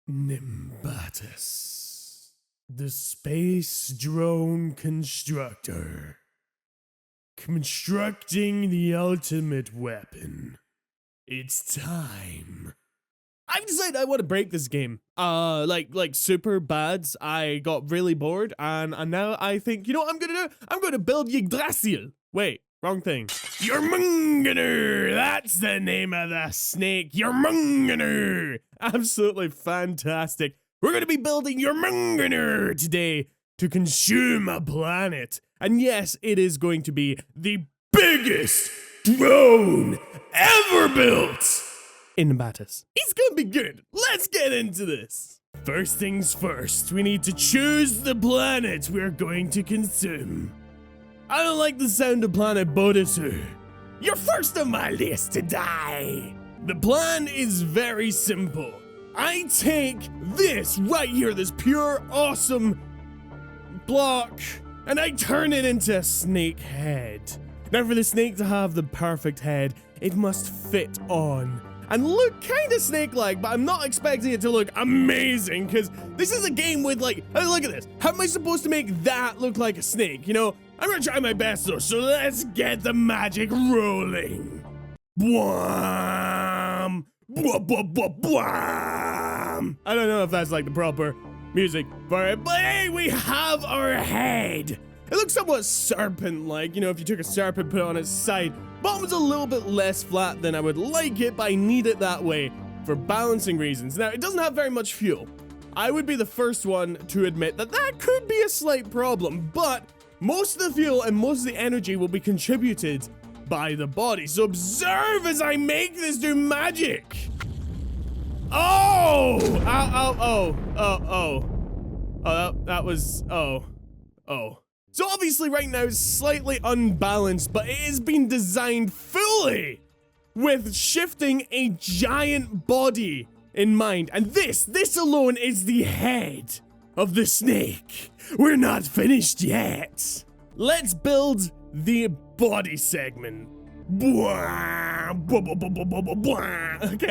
Nimbatus, the space drone constructor, constructing the ultimate weapon. It's time. I've decided I want to break this game. Like super bad. I got really bored, and now I think, you know what I'm gonna do? I'm gonna build Yggdrasil. Wait, wrong thing. Jormungandr! That's the name of the snake. Jormungandr! Absolutely fantastic. We're gonna be building Jormungandr today to consume a planet. And yes, it is going to be the biggest drone ever built in Nimbatus. It's gonna be good. Let's get into this. First things first, we need to choose the planet we're going to consume. I don't like the sound of planet Bodesu. You're first on my list to die. The plan is very simple. I take this right here, this pure awesome block, and I turn it into a snake head. Now for the snake to have the perfect head, it must fit on and look kind of snake-like, but I'm not expecting it to look amazing, because this is a game with, like, oh, look at this. How am I supposed to make that look like a snake, you know? I'm gonna try my best, though, so let's get the magic rolling. Bwam! Bwam! I don't know if that's, like, the proper music for it, but hey, we have our head. It looks somewhat serpent-like, you know, if you took a serpent, put it on its side. Bottom's a little bit less flat than I would like it, but I need it that way for balancing reasons. Now, it doesn't have very much fuel. I would be the first one to admit that that could be a slight problem, but most of the fuel and most of the energy will be contributed by the body. So observe as I make this do magic. Oh! That was, oh. So obviously right now it's slightly unbalanced, but it has been designed fully with shifting a giant body in mind. And this alone is the head of the snake. We're not finished yet. Let's build the body segment. Okay,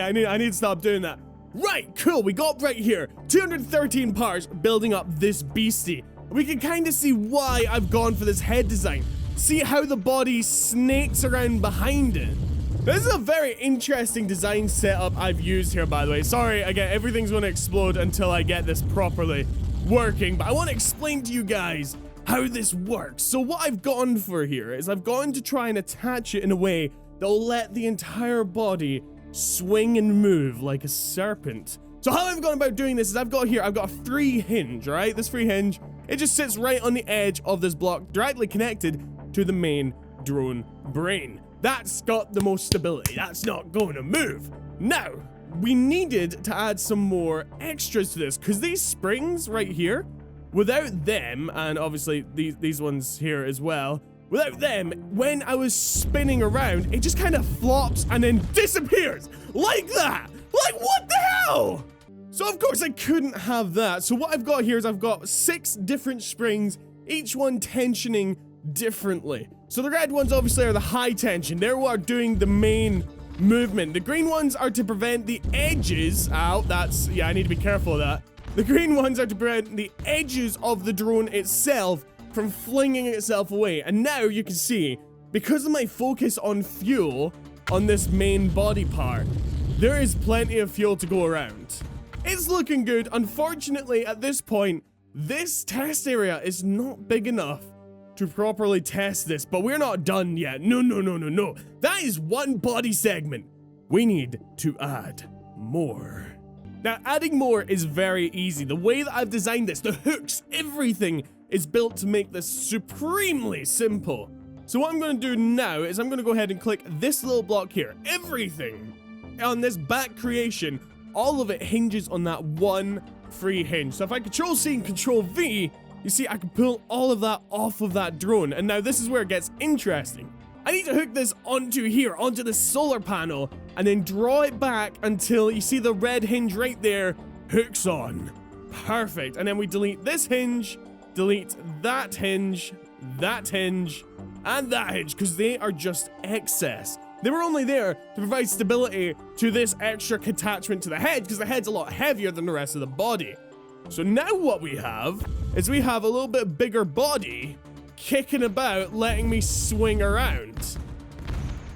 I need to stop doing that. Right, cool, we got right here. 213 parts building up this beastie. We can kind of see why I've gone for this head design. See how the body snakes around behind it. This is a very interesting design setup I've used here, by the way. Sorry, again, everything's going to explode until I get this properly working, but I want to explain to you guys how this works. So what I've gone for here is I've gone to try and attach it in a way that'll let the entire body swing and move like a serpent. So how I've gone about doing this is I've got a free hinge, right? This free hinge, it just sits right on the edge of this block, directly connected to the main drone brain. That's got the most stability. That's not going to move. Now, we needed to add some more extras to this, because these springs right here, without them, and obviously these ones here as well, without them, when I was spinning around, it just kind of flops and then disappears like that. Like, what the hell? So of course I couldn't have that. So what I've got here is I've got 6 different springs, each one tensioning differently. So the red ones obviously are the high tension. They're what are doing the main movement. The green ones are to prevent the edges. Ow, that's, yeah, I need to be careful of that. The green ones are to prevent the edges of the drone itself from flinging itself away. And now you can see, because of my focus on fuel on this main body part, there is plenty of fuel to go around. It's looking good. Unfortunately, at this point, this test area is not big enough to properly test this, but we're not done yet. No. That is one body segment. We need to add more. Now, adding more is very easy. The way that I've designed this, the hooks, everything is built to make this supremely simple. So what I'm going to do now is I'm going to go ahead and click this little block here. Everything on this back creation, all of it hinges on that one free hinge. So if I Control C and Control V, you see I can pull all of that off of that drone. And now this is where it gets interesting. I need to hook this onto here, onto the solar panel, and then draw it back until you see the red hinge right there hooks on. Perfect. And then we delete this hinge, delete that hinge, and that hinge, because they are just excess. They were only there to provide stability to this extra attachment to the head, because the head's a lot heavier than the rest of the body. So now what we have is we have a little bit bigger body kicking about, letting me swing around.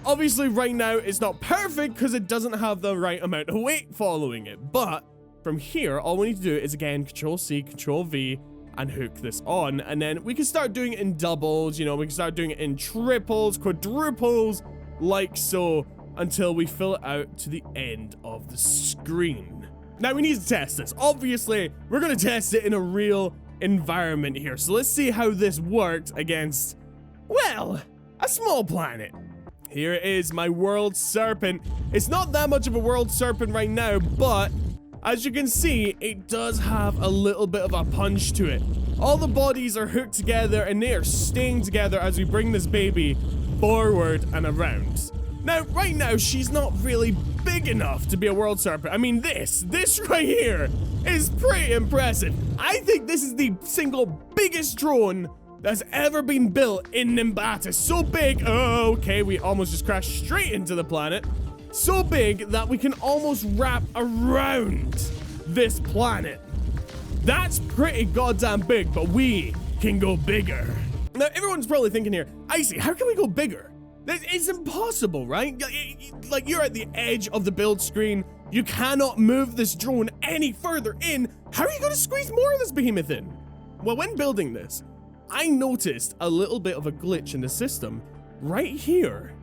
Obviously, right now, it's not perfect because it doesn't have the right amount of weight following it. But from here, all we need to do is, again, Control-C, Control-V, and hook this on. And then we can start doing it in doubles, you know, we can start doing it in triples, quadruples, like so, until we fill it out to the end of the screen. Now, we need to test this. Obviously, we're going to test it in a real environment here. So let's see how this worked against, well, a small planet. Here it is, my world serpent. It's not that much of a world serpent right now, but as you can see, it does have a little bit of a punch to it. All the bodies are hooked together and they are staying together as we bring this baby forward and around. Now, right now, she's not really big enough to be a world serpent. I mean, this right here is pretty impressive. I think this is the single biggest drone that's ever been built in Nimbatus. So big, oh, okay, we almost just crashed straight into the planet. So big that we can almost wrap around this planet. That's pretty goddamn big, but we can go bigger. Now, everyone's probably thinking here, Icy, how can we go bigger? It's impossible, right? Like, you're at the edge of the build screen. You cannot move this drone any further in. How are you going to squeeze more of this behemoth in? Well, when building this, I noticed a little bit of a glitch in the system right here.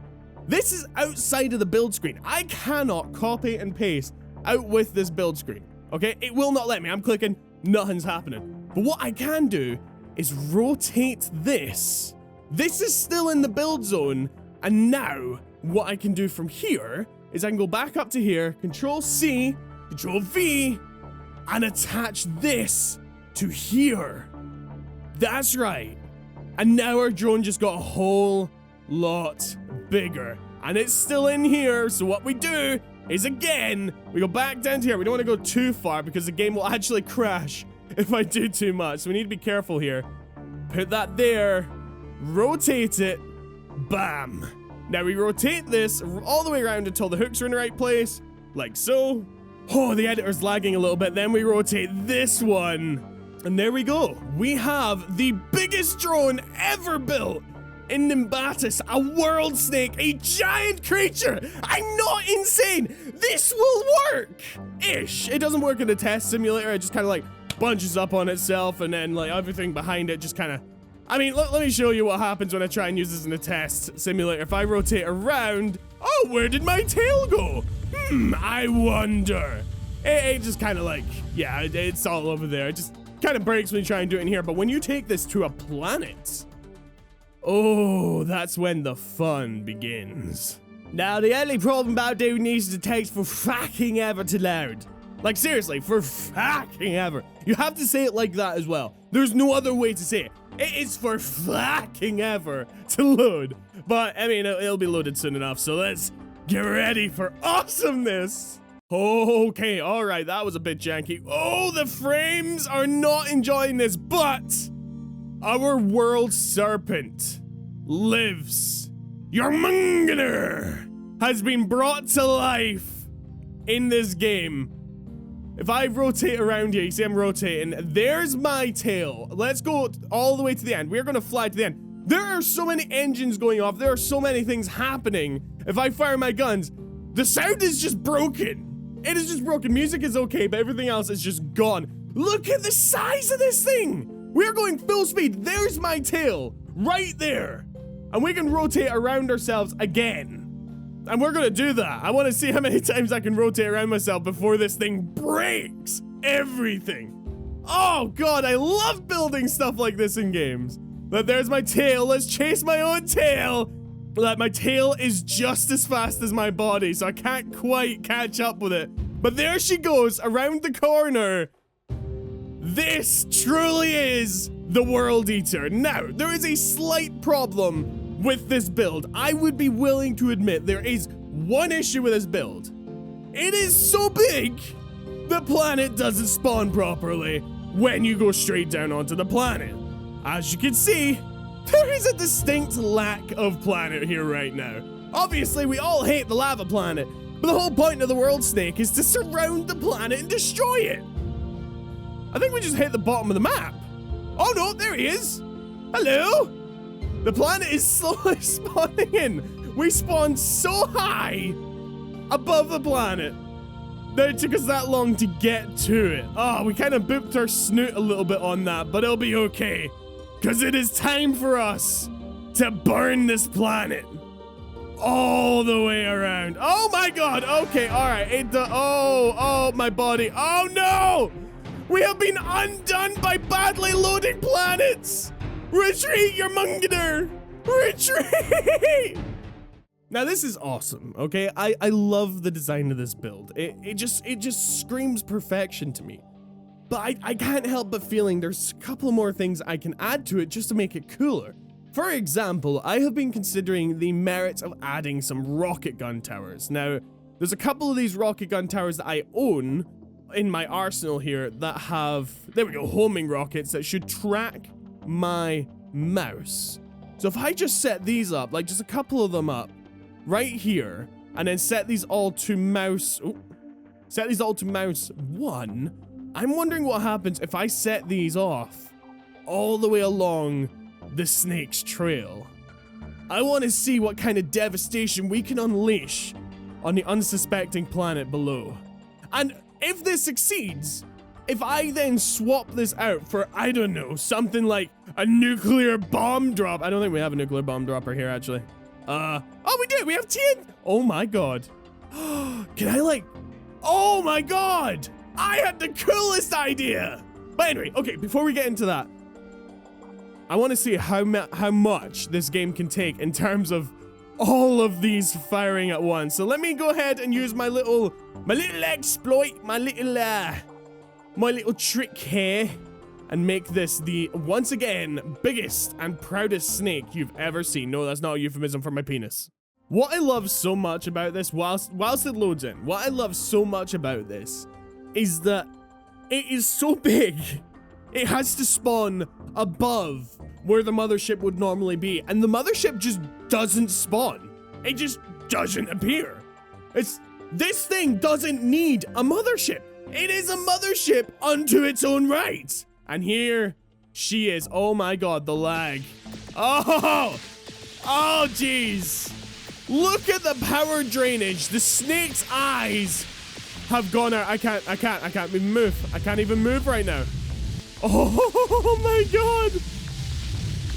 This is outside of the build screen. I cannot copy and paste out with this build screen, okay? It will not let me. I'm clicking, nothing's happening. But what I can do is rotate this. This is still in the build zone. And now, what I can do from here is I can go back up to here, Control-C, Control-V, and attach this to here. That's right. And now our drone just got a whole lot bigger. And it's still in here, so what we do is, again, we go back down to here. We don't want to go too far because the game will actually crash if I do too much. So we need to be careful here. Put that there, rotate it, bam. Now we rotate this all the way around until the hooks are in the right place, like so. Oh, the editor's lagging a little bit. Then we rotate this one, and there we go. We have the biggest drone ever built in Nimbatus, a world snake, a giant creature. I'm not insane. This will work. Ish. It doesn't work in the test simulator. It just kind of like bunches up on itself, and then like everything behind it just kind of, I mean, let me show you what happens when I try and use this in a test simulator. If I rotate around, oh, where did my tail go? I wonder. It just kind of like, yeah, it's all over there. It just kind of breaks when you try and do it in here. But when you take this to a planet, oh, that's when the fun begins. Now, the only problem about doing these is it takes for fucking ever to load. Like, seriously, for fucking ever. You have to say it like that as well. There's no other way to say it. It is for fucking ever to load. But, I mean, it'll be loaded soon enough, so let's get ready for awesomeness. Okay, alright, that was a bit janky. Oh, the frames are not enjoying this, but our world serpent lives. Jormungandr has been brought to life in this game. If I rotate around here, you see I'm rotating. There's my tail. Let's go all the way to the end. We're going to fly to the end. There are so many engines going off. There are so many things happening. If I fire my guns, the sound is just broken. It is just broken. Music is okay, but everything else is just gone. Look at the size of this thing. We're going full speed. There's my tail right there. And we can rotate around ourselves again. And we're gonna do that. I wanna see how many times I can rotate around myself before this thing breaks everything. Oh God, I love building stuff like this in games. But there's my tail. Let's chase my own tail. But my tail is just as fast as my body, so I can't quite catch up with it. But there she goes around the corner. This truly is the World Eater. Now, there is a slight problem with this build. I would be willing to admit there is one issue with this build. It is so big, the planet doesn't spawn properly when you go straight down onto the planet. As you can see, there is a distinct lack of planet here right now. Obviously, we all hate the lava planet, but the whole point of the world snake is to surround the planet and destroy it. I think we just hit the bottom of the map. Oh no, there he is. Hello. The planet is slowly spawning in. We spawned so high above the planet that it took us that long to get to it. Oh, we kind of booped our snoot a little bit on that, but it'll be okay. Because it is time for us to burn this planet all the way around. Oh my god. Okay, all right. Oh, my body. Oh no! We have been undone by badly loading planets! Retreat, Jormungandr! Retreat! Now this is awesome, okay? I love the design of this build. It just screams perfection to me. But I can't help but feeling there's a couple more things I can add to it just to make it cooler. For example, I have been considering the merits of adding some rocket gun towers. Now, there's a couple of these rocket gun towers that I own in my arsenal here that have, there we go, homing rockets that should track my mouse. So if I just set these up, like just a couple of them up right here, and then set these all to mouse 1, I'm wondering what happens if I set these off all the way along the snake's trail. I want to see what kind of devastation we can unleash on the unsuspecting planet below. And if this succeeds, if I then swap this out for, I don't know, something like a nuclear bomb drop. I don't think we have a nuclear bomb dropper here, actually. Oh, we do. We have 10. Oh my god. Can I like, oh my god. I had the coolest idea. But anyway, okay, before we get into that, I want to see how much this game can take in terms of all of these firing at once. So let me go ahead and use my little exploit, my little trick here, and make this the, once again, biggest and proudest snake you've ever seen. No, that's not a euphemism for my penis. What I love so much about this, whilst it loads in, what I love so much about this is that it is so big, it has to spawn above where the mothership would normally be, and the mothership just doesn't spawn. It just doesn't appear. This thing doesn't need a mothership. It is a mothership unto its own right. And here she is. Oh my god, the lag. Oh jeez. Look at the power drainage. The snake's eyes have gone out. I can't even move. I can't even move right now. Oh my god.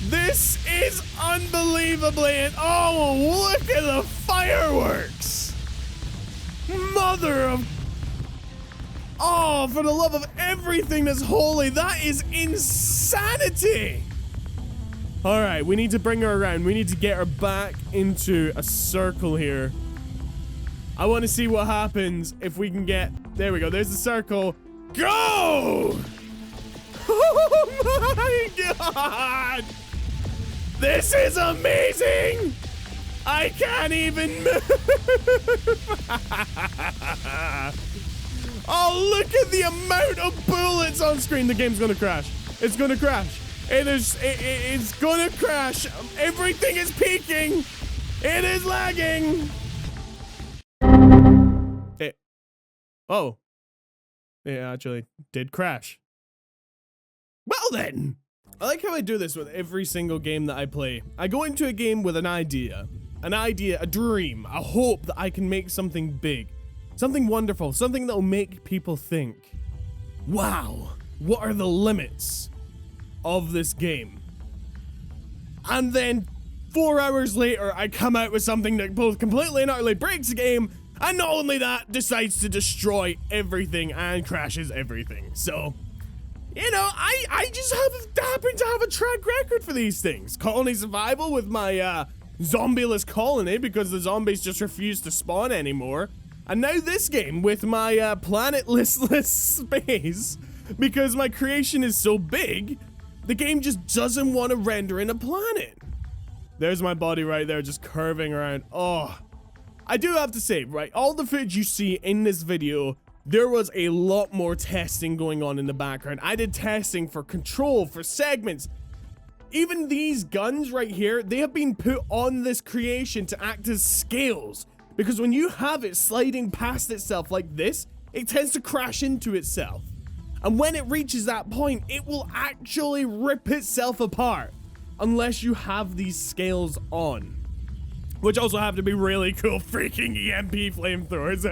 This is unbelievably, and oh, look at the fireworks. Mother of, oh, for the love of everything that's holy, that is insanity. All right, we need to bring her around. We need to get her back into a circle here. I want to see what happens if we can get, there we go, there's the circle. Go! Oh my god! This is amazing! I can't even move! Oh, look at the amount of bullets on screen. The game's gonna crash. It's gonna crash. It's gonna crash. Everything is peaking. It is lagging. Oh. It actually did crash. Well then. I like how I do this with every single game that I play. I go into a game with an idea, a dream, a hope that I can make something big, something wonderful, something that will make people think, wow, what are the limits of this game? And then 4 hours later, I come out with something that both completely and utterly breaks the game, and not only that, decides to destroy everything and crashes everything. So, you know, I just happen to have a track record for these things. Colony survival with my zombieless colony because the zombies just refuse to spawn anymore. And now this game with my planetless space because my creation is so big, the game just doesn't want to render in a planet. There's my body right there just curving around. Oh, I do have to say, right, all the footage you see in this video, there was a lot more testing going on in the background. I did testing for control, for segments. even these guns right here, they have been put on this creation to act as scales. Because when you have it sliding past itself like this, it tends to crash into itself. And when it reaches that point, it will actually rip itself apart. Unless you have these scales on. Which also have to be really cool freaking EMP flamethrowers.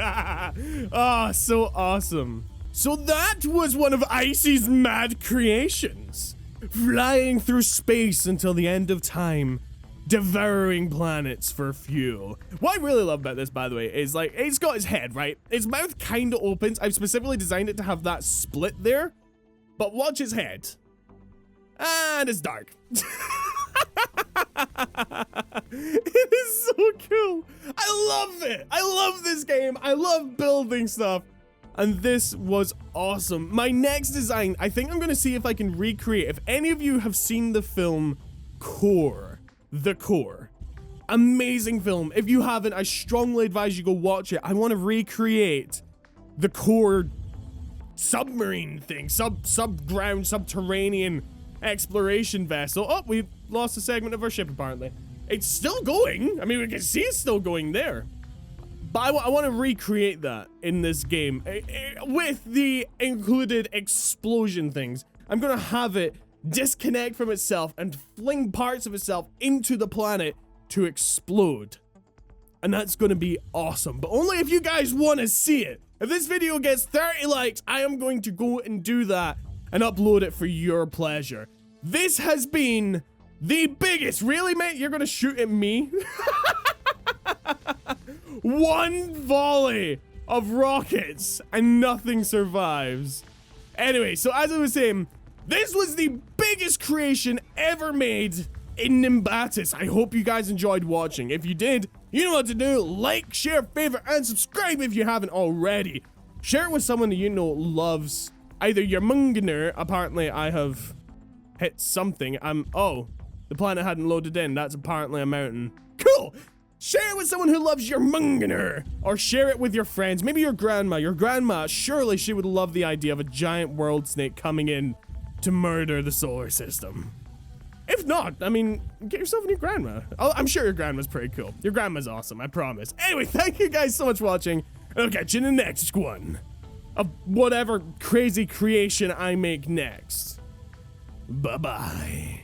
Oh, so awesome. So that was one of Icy's mad creations. Flying through space until the end of time. Devouring planets for fuel. What I really love about this, by the way, is like, it's got his head, right? Its mouth kind of opens. I've specifically designed it to have that split there. But watch his head. And it's dark. It is so cool. I love it. I love this game. I love building stuff. And this was awesome. My next design, I think I'm going to see if I can recreate. If any of you have seen the film Core, The Core, amazing film. If you haven't, I strongly advise you go watch it. I want to recreate the Core submarine thing, subground, subterranean exploration vessel. Oh, we lost a segment of our ship apparently. It's still going. I mean, we can see it's still going there. But I want to recreate that in this game with the included explosion things. I'm going to have it disconnect from itself and fling parts of itself into the planet to explode. And that's going to be awesome. But only if you guys want to see it. If this video gets 30 likes, I am going to go and do that and upload it for your pleasure. This has been the biggest. Really, mate? You're going to shoot at me? One volley of rockets and nothing survives. Anyway, so as I was saying, this was the biggest creation ever made in Nimbatus. I hope you guys enjoyed watching. If you did, you know what to do. Like, share, favorite, and subscribe if you haven't already. Share it with someone that you know loves either Jormungandr. Apparently, I have hit something. Oh, the planet hadn't loaded in. That's apparently a mountain. Cool. Share it with someone who loves Jormungandr. Or share it with your friends. Maybe your grandma. Your grandma, surely she would love the idea of a giant world snake coming in to murder the solar system. If not, I mean, get yourself a new grandma. I'm sure your grandma's pretty cool. Your grandma's awesome, I promise. Anyway, thank you guys so much for watching. I'll catch you in the next one of whatever crazy creation I make next. Bye-bye.